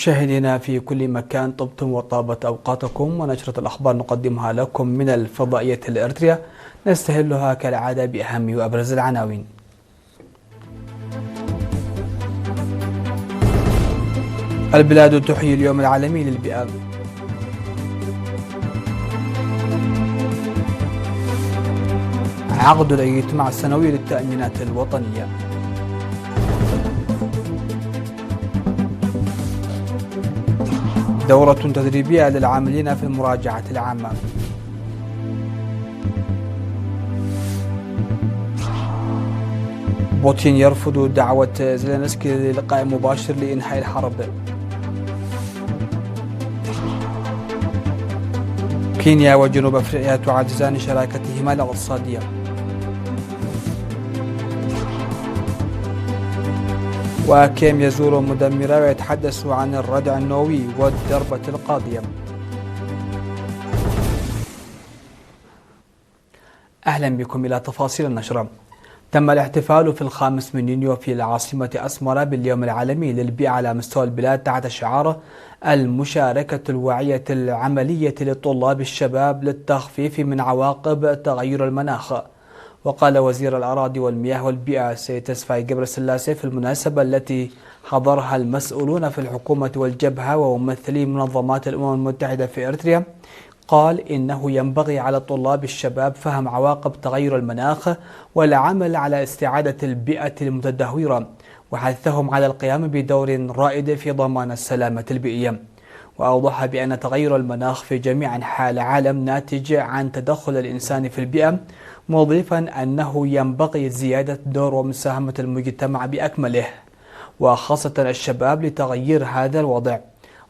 مشاهدينا في كل مكان، طبتم وطابت أوقاتكم، ونشرة الأخبار نقدمها لكم من الفضائية الإريتريا، نستهلها كالعادة بأهم وأبرز العناوين. البلاد تحيي اليوم العالمي للبيئة. عقد الاجتماع السنوي للتأمينات الوطنية. دورة تدريبية للعاملين في المراجعة العامة. بوتين يرفض دعوة زيلينسكي للقاء مباشر لإنهاء الحرب. كينيا وجنوب أفريقيا تعززان شراكتهما الاقتصادية. وكيم يزور مدمرة ويتحدث عن الردع النووي والضربة القاضية. أهلا بكم إلى تفاصيل النشرة. تم الاحتفال في 5 يونيو في العاصمة أسمرة باليوم العالمي للبيئة على مستوى البلاد تحت شعار المشاركة الوعية العملية للطلاب الشباب للتخفيف من عواقب تغير المناخ. وقال وزير الأراضي والمياه والبيئة السيد تسفاي غبرسلاسي في المناسبة التي حضرها المسؤولون في الحكومة والجبهة وممثلي منظمات الأمم المتحدة في إريتريا، قال إنه ينبغي على الطلاب الشباب فهم عواقب تغير المناخ والعمل على استعادة البيئة المتدهورة، وحثهم على القيام بدور رائد في ضمان السلامة البيئية. وأوضح بأن تغير المناخ في جميع أنحاء العالم ناتج عن تدخل الإنسان في البيئة، مضيفا أنه ينبغي زيادة دور ومساهمة المجتمع بأكمله وخاصة الشباب لتغيير هذا الوضع.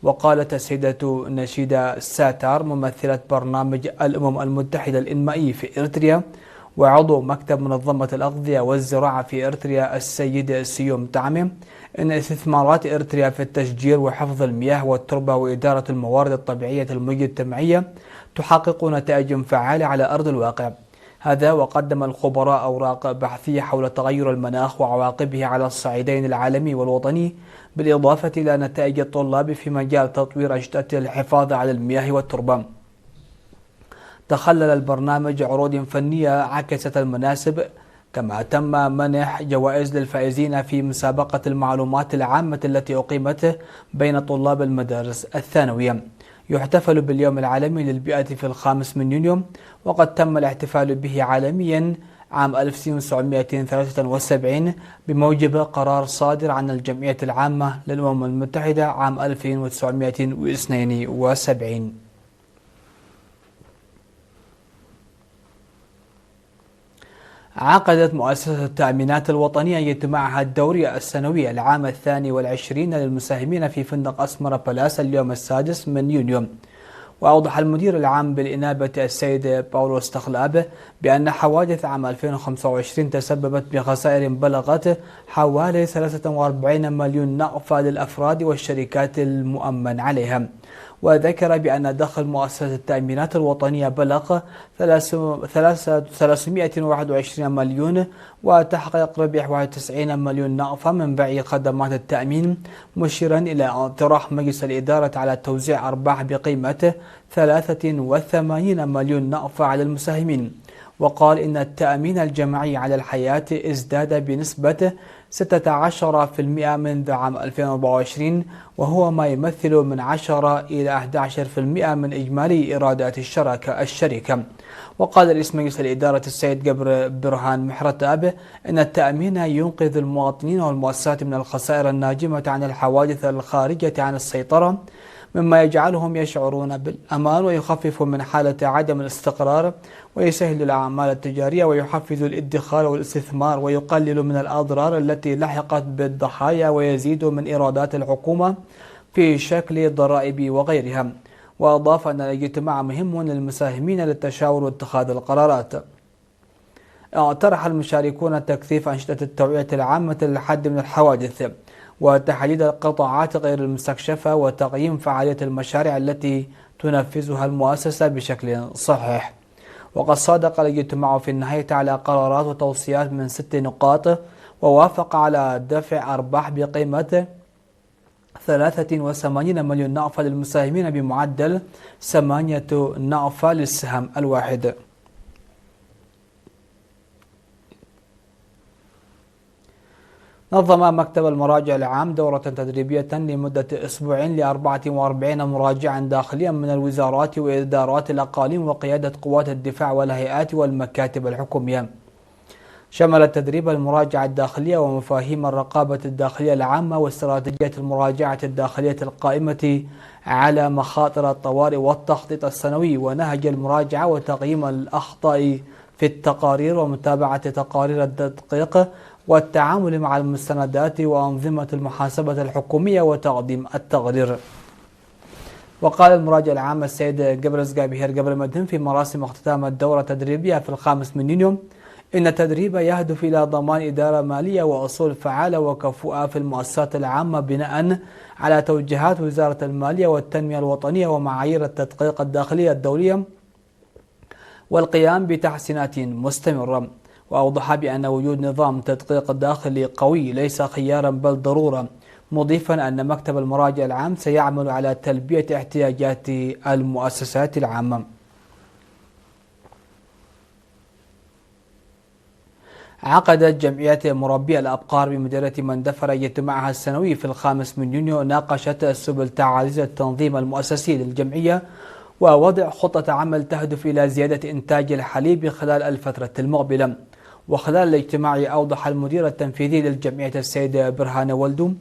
وقالت السيدة نشيدة ساتار ممثلة برنامج الأمم المتحدة الإنمائي في إريتريا وعضو مكتب منظمة الأغذية والزراعة في إريتريا السيد سيوم تعميم إن استثمارات إريتريا في التشجير وحفظ المياه والتربة وإدارة الموارد الطبيعية المجتمعية تحقق نتائج فعالة على أرض الواقع. هذا وقدم الخبراء أوراق بحثية حول تغير المناخ وعواقبه على الصعيدين العالمي والوطني، بالإضافة إلى نتائج الطلاب في مجال تطوير أنشطة الحفاظ على المياه والتربة. تخلل البرنامج عروض فنية عكست المناسب، كما تم منح جوائز للفائزين في مسابقة المعلومات العامة التي أقيمت بين طلاب المدارس الثانوية. يحتفل باليوم العالمي للبيئة في 5 يونيو، وقد تم الاحتفال به عالميا عام 1973 بموجب قرار صادر عن الجمعية العامة للأمم المتحدة عام 1972. عقدت مؤسسة التأمينات الوطنية اجتماعها الدوري السنوي العام 22 للمساهمين في فندق أسمرة بالاس اليوم 6 يونيو. وأوضح المدير العام بالإنابة السيد باولو استخلاب بأن حوادث عام 2025 تسببت بخسائر بلغت حوالي 43 مليون نقفة للأفراد والشركات المؤمن عليها. وذكر بأن دخل مؤسسة التأمينات الوطنية بلغ 321 مليون، وتحقيق ربح 91 مليون نقفة من بيع خدمات التأمين، مشيرا إلى اقتراح مجلس الإدارة على توزيع أرباح بقيمة 83 مليون نقفة على المساهمين. وقال إن التأمين الجماعي على الحياة ازداد بنسبة 16% منذ عام 2024، وهو ما يمثل من 10 إلى 11% من إجمالي إيرادات الشركة. وقال رئيس مجلس الإدارة السيد جبر برهان محرتاب إن التأمين ينقذ المواطنين والمؤسسات من الخسائر الناجمة عن الحوادث الخارجة عن السيطرة، مما يجعلهم يشعرون بالأمان ويخفف من حالة عدم الاستقرار، ويسهل الأعمال التجارية ويحفز الادخار والاستثمار، ويقلل من الأضرار التي لحقت بالضحايا، ويزيد من إيرادات الحكومة في شكل ضرائب وغيرها. وأضاف أن الاجتماع مهم للمساهمين للتشاور واتخاذ القرارات. اقترح المشاركون تكثيف أنشطة التوعية العامة للحد من الحوادث، وتحديد القطاعات غير المستكشفة، وتقييم فعالية المشاريع التي تنفذها المؤسسة بشكل صحيح. وقد صادق الاجتماع في النهاية على قرارات وتوصيات من 6 نقاط، ووافق على دفع أرباح بقيمة 83 مليون نعفة للمساهمين بمعدل 8 نعفة للسهم الواحد. نظم مكتب المراجع العام دورة تدريبية لمدة أسبوعين ل44 مراجعا داخليا من الوزارات وإدارات الأقاليم وقيادة قوات الدفاع والهيئات والمكاتب الحكومية. شمل التدريب المراجعة الداخلية ومفاهيم الرقابة الداخلية العامة واستراتيجية المراجعة الداخلية القائمة على مخاطر الطوارئ والتخطيط السنوي ونهج المراجعة وتقييم الأخطاء في التقارير ومتابعة تقارير التدقيق والتعامل مع المستندات وأنظمة المحاسبة الحكومية وتقديم التقرير. وقال المراجع العام السيد قبرس قابيهر قبل مدن في مراسم اختتام الدورة التدريبية في 5 يونيو إن التدريب يهدف إلى ضمان إدارة مالية وأصول فعالة وكفؤة في المؤسسات العامة بناء على توجيهات وزارة المالية والتنمية الوطنية ومعايير التدقيق الداخلية الدولية والقيام بتحسينات مستمرة. وأوضح بأن وجود نظام تدقيق داخلي قوي ليس خيارا بل ضرورة، مضيفا أن مكتب المراجع العام سيعمل على تلبية احتياجات المؤسسات العامة. عقدت جمعية مربي الأبقار بمديرية مندفرة اجتماعها السنوي في 5 يونيو ناقشت سبل تعزيز التنظيم المؤسسي للجمعية ووضع خطة عمل تهدف إلى زيادة إنتاج الحليب خلال الفترة المقبلة. وخلال الاجتماع أوضح المدير التنفيذي للجمعية السيد برهان ولدو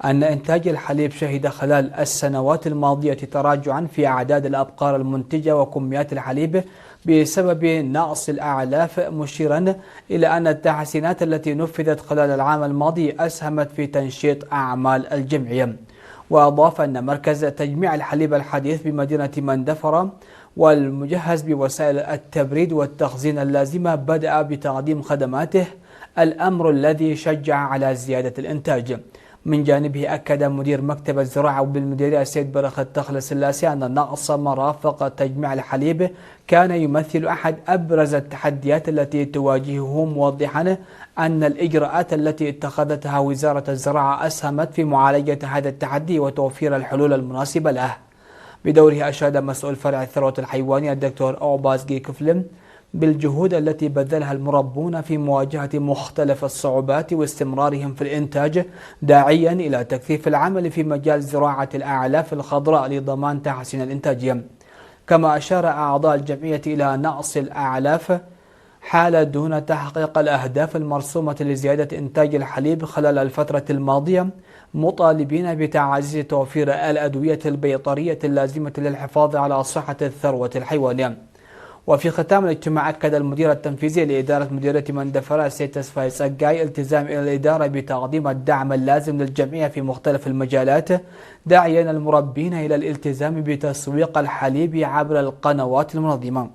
أن إنتاج الحليب شهد خلال السنوات الماضية تراجعا في أعداد الأبقار المنتجة وكميات الحليب بسبب نقص الأعلاف، مشيرا إلى أن التحسينات التي نفذت خلال العام الماضي أسهمت في تنشيط أعمال الجمعية. وأضاف أن مركز تجميع الحليب الحديث بمدينة مندفرة والمجهز بوسائل التبريد والتخزين اللازمة بدأ بتقديم خدماته، الأمر الذي شجع على زيادة الإنتاج. من جانبه أكد مدير مكتب الزراعة بالمديرية السيد برخ التخل سلاسي أن نقص مرافق تجميع الحليب كان يمثل أحد أبرز التحديات التي تواجهه، موضحا أن الإجراءات التي اتخذتها وزارة الزراعة أسهمت في معالجة هذا التحدي وتوفير الحلول المناسبة له. بدوره أشاد مسؤول فرع الثروة الحيوانية الدكتور أوبازغي كفلم بالجهود التي بذلها المربون في مواجهة مختلف الصعوبات واستمرارهم في الإنتاج، داعيا إلى تكثيف العمل في مجال زراعة الأعلاف الخضراء لضمان تحسين الإنتاجية. كما أشار أعضاء الجمعية إلى نقص الأعلاف حال دون تحقيق الأهداف المرسومة لزيادة إنتاج الحليب خلال الفترة الماضية، مطالبين بتعزيز توفير الأدوية البيطرية اللازمة للحفاظ على صحة الثروة الحيوانية. وفي ختام الاجتماع أكد المدير التنفيذي لإدارة مديرية مندفرة السيد تسفاي سقاي التزام الإدارة بتقديم الدعم اللازم للجمعية في مختلف المجالات، داعيا المربين إلى الالتزام بتسويق الحليب عبر القنوات المنظمة.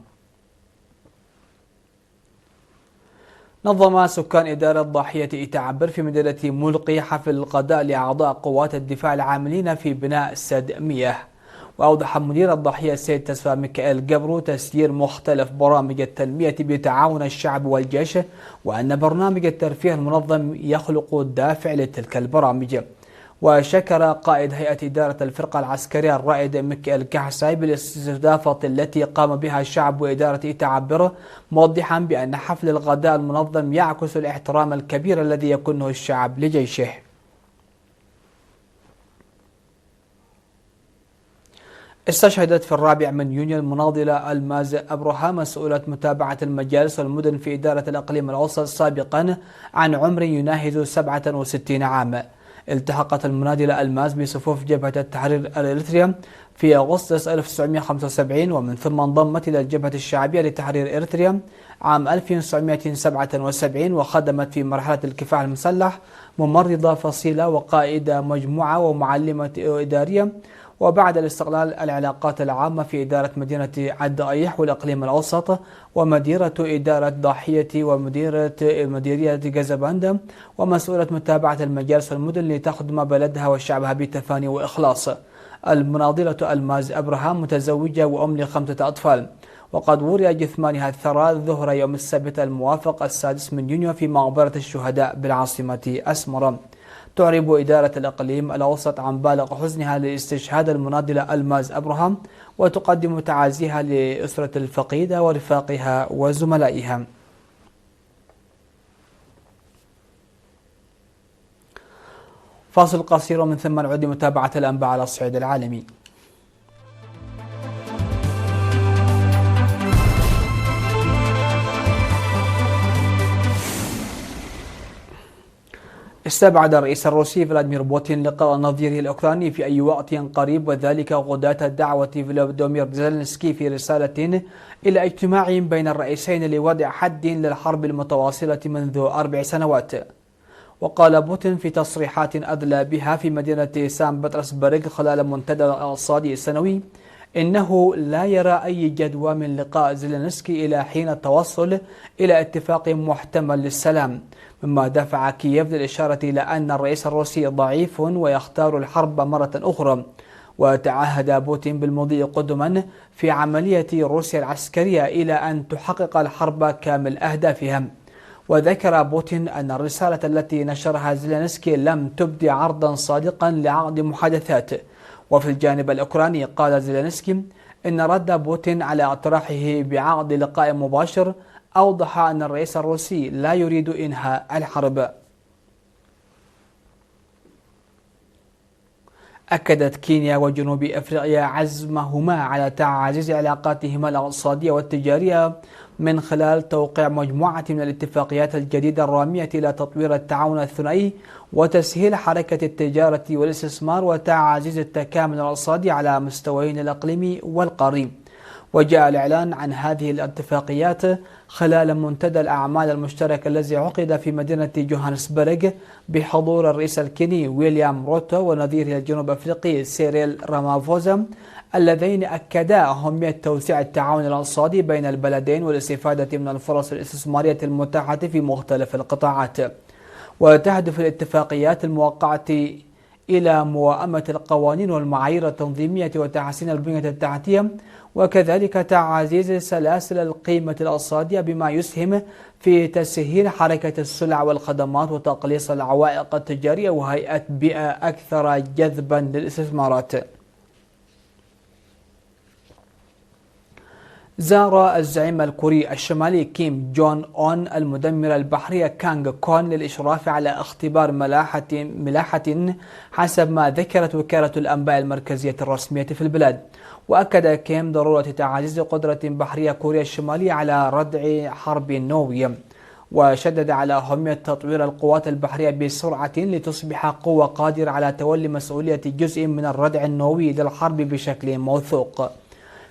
نظم سكان إدارة ضاحية إتعبر في مدينة ملقي حفل الغداء لأعضاء قوات الدفاع العاملين في بناء سد مياه. وأوضح مدير الضاحية السيد تسفى ميكائيل قبرو تسيير مختلف برامج التنمية بتعاون الشعب والجيش، وأن برنامج الترفيه المنظم يخلق دافع لتلك البرامج. وشكر قائد هيئة إدارة الفرقة العسكرية الرائد ميكائيل كحساي بالاستضافة التي قام بها الشعب وإدارة إتعبر، موضحا بأن حفل الغداء المنظم يعكس الاحترام الكبير الذي يكنه الشعب لجيشه. استشهدت في 4 يونيو المناضلة الماز أبرهة مسؤولة متابعة المجالس والمدن في إدارة الأقليم الأوسط سابقا عن عمر يناهز 67 عاما. التحقت المناضلة الماز بصفوف جبهة التحرير الإريتريا في أغسطس 1975، ومن ثم انضمت إلى الجبهة الشعبية لتحرير إريتريا عام 1977، وخدمت في مرحلة الكفاح المسلح ممرضة فصيلة وقائدة مجموعة ومعلمة إدارية. وبعد الاستقلال العلاقات العامة في إدارة مدينة عدائح والأقليم الأوسط ومديرة إدارة ضاحية مديرية جازاباندا، ومسؤولة متابعة المجالس والمدن لتخدم بلدها وشعبها بتفاني وإخلاص. المناضلة الماز أبرهام متزوجة وأم ل5 أطفال، وقد وري جثمانها الثراء ظهر يوم السبت الموافق 6 يونيو في مقبرة الشهداء بالعاصمة أسمرة. تعرب إدارة الإقليم الأوسط عن بالغ حزنها لاستشهاد المناضلة ألماز أبراهام، وتقدم تعازيها لأسرة الفقيدة ورفاقها وزملائها. فاصل قصير ومن ثم نعود متابعة الأنباء على الصعيد العالمي. استبعد الرئيس الروسي فلاديمير بوتين لقاء نظيره الأوكراني في أي وقت قريب، وذلك غداة دعوة فلاديمير زيلينسكي في رسالة إلى اجتماع بين الرئيسين لوضع حد للحرب المتواصلة منذ 4 سنوات. وقال بوتين في تصريحات أدلى بها في مدينة سان بطرسبرغ خلال منتدى الاقتصادي السنوي إنه لا يرى أي جدوى من لقاء زيلينسكي إلى حين التوصل إلى اتفاق محتمل للسلام، مما دفع كييف للإشارة إلى أن الرئيس الروسي ضعيف ويختار الحرب مرة أخرى. وتعهد بوتين بالمضي قدما في عملية روسيا العسكرية إلى أن تحقق الحرب كامل أهدافها. وذكر بوتين أن الرسالة التي نشرها زيلينسكي لم تبدي عرضا صادقا لعقد محادثات. وفي الجانب الأوكراني قال زيلينسكي إن رد بوتين على اقتراحه بعقد لقاء مباشر أوضح أن الرئيس الروسي لا يريد إنهاء الحرب. أكدت كينيا وجنوب أفريقيا عزمهما على تعزيز علاقاتهما الاقتصادية والتجارية من خلال توقيع مجموعة من الاتفاقيات الجديدة الرامية إلى تطوير التعاون الثنائي وتسهيل حركة التجارة والاستثمار وتعزيز التكامل الاقتصادي على مستويين الإقليمي والقاري. وجاء الإعلان عن هذه الاتفاقيات خلال منتدى الأعمال المشترك الذي عقد في مدينة جوهانسبرغ بحضور الرئيس الكيني ويليام روتو ونظيره الجنوب أفريقي سيريل رامافوزا، اللذين أكدا أهمية توسيع التعاون الاقتصادي بين البلدين والاستفادة من الفرص الاستثمارية المتاحة في مختلف القطاعات. وتهدف الاتفاقيات الموقعة إلى موائمة القوانين والمعايير التنظيمية وتحسين البنية التحتية، وكذلك تعزيز سلاسل القيمة الاقتصادية بما يسهم في تسهيل حركة السلع والخدمات وتقليص العوائق التجارية وهيئة بيئة أكثر جذبا للاستثمارات. زار الزعيم الكوري الشمالي كيم جون أون المدمرة البحرية كانغ كون للإشراف على اختبار ملاحة حسب ما ذكرت وكالة الأنباء المركزية الرسمية في البلاد. وأكد كيم ضرورة تعزيز قدرة بحرية كوريا الشمالية على ردع حرب نووية، وشدد على أهمية تطوير القوات البحرية بسرعة لتصبح قوة قادرة على تولي مسؤولية جزء من الردع النووي للحرب بشكل موثوق.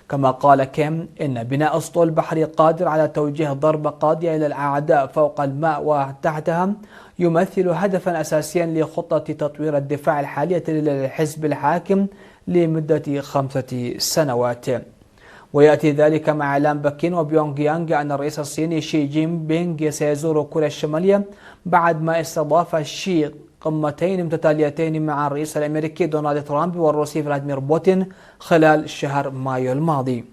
كما قال كيم إن بناء أسطول بحري قادر على توجيه ضربة قاضية إلى الأعداء فوق الماء وتحتها يمثل هدفا أساسيا لخطة تطوير الدفاع الحالية للحزب الحاكم لمدة 5 سنوات. ويأتي ذلك مع إعلان بكين وبيونغ يانغ أن الرئيس الصيني شي جين بينغ سيزور كوريا الشمالية بعد ما استضاف شي قمتين متتاليتين مع الرئيس الأمريكي دونالد ترامب والروسي فلاديمير بوتين خلال شهر مايو الماضي.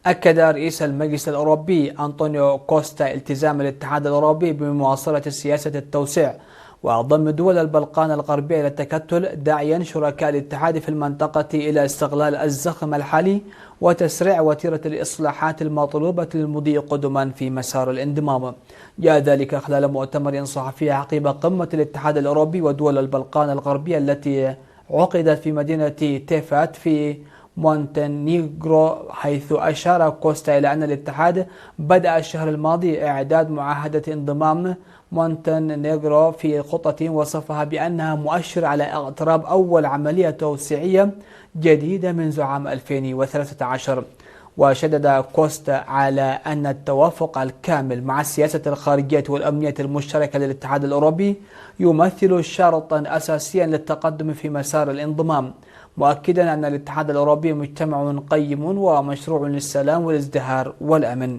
أكد رئيس المجلس الأوروبي أنطونيو كوستا التزام الاتحاد الأوروبي بمواصلة سياسة التوسيع وضم دول البلقان الغربية إلى التكتل، داعيا شركاء الاتحاد في المنطقة إلى استغلال الزخم الحالي وتسريع وتيرة الإصلاحات المطلوبة للمضي قدما في مسار الانضمام. جاء ذلك خلال مؤتمر صحفي عقب قمة الاتحاد الأوروبي ودول البلقان الغربية التي عقدت في مدينة تيفات في مونتينيغرو، حيث أشار كوستا إلى أن الاتحاد بدأ الشهر الماضي إعداد معاهدة انضمام مونتينيغرو في خطة وصفها بأنها مؤشر على اقتراب أول عملية توسيعية جديدة منذ عام 2013. وشدد كوستا على أن التوافق الكامل مع السياسة الخارجية والأمنية المشتركة للاتحاد الأوروبي يمثل شرطا أساسيا للتقدم في مسار الانضمام، مؤكدا أن الاتحاد الأوروبي مجتمع قيم ومشروع للسلام والازدهار والأمن.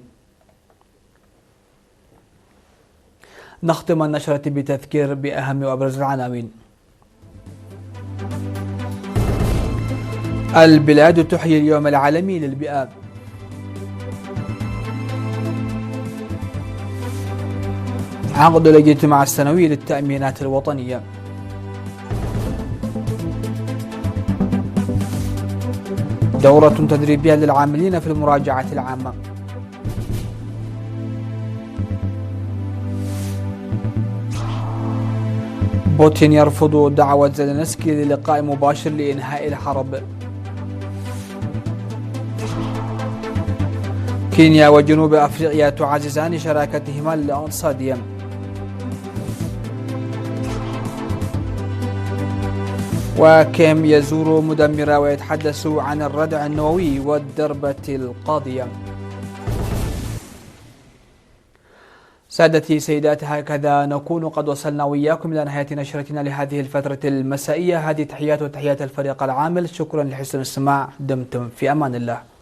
نختم النشرة بتذكير بأهم وأبرز العناوين. البلاد تحيي اليوم العالمي للبيئة. عقد الاجتماع السنوي للتأمينات الوطنية. دورة تدريبية للعاملين في المراجعة العامة. بوتين يرفض دعوة زيلينسكي للقاء مباشر لإنهاء الحرب. كينيا وجنوب أفريقيا تعززان شراكتهما الاقتصادية. وكيم يزور مدمرة ويتحدث عن الردع النووي والدربة القاضية. سادتي سيداتي، هكذا نكون قد وصلنا وإياكم إلى نهاية نشرتنا لهذه الفترة المسائية. هذه تحيات وتحيات الفريق العامل، شكرا لحسن الاستماع، دمتم في أمان الله.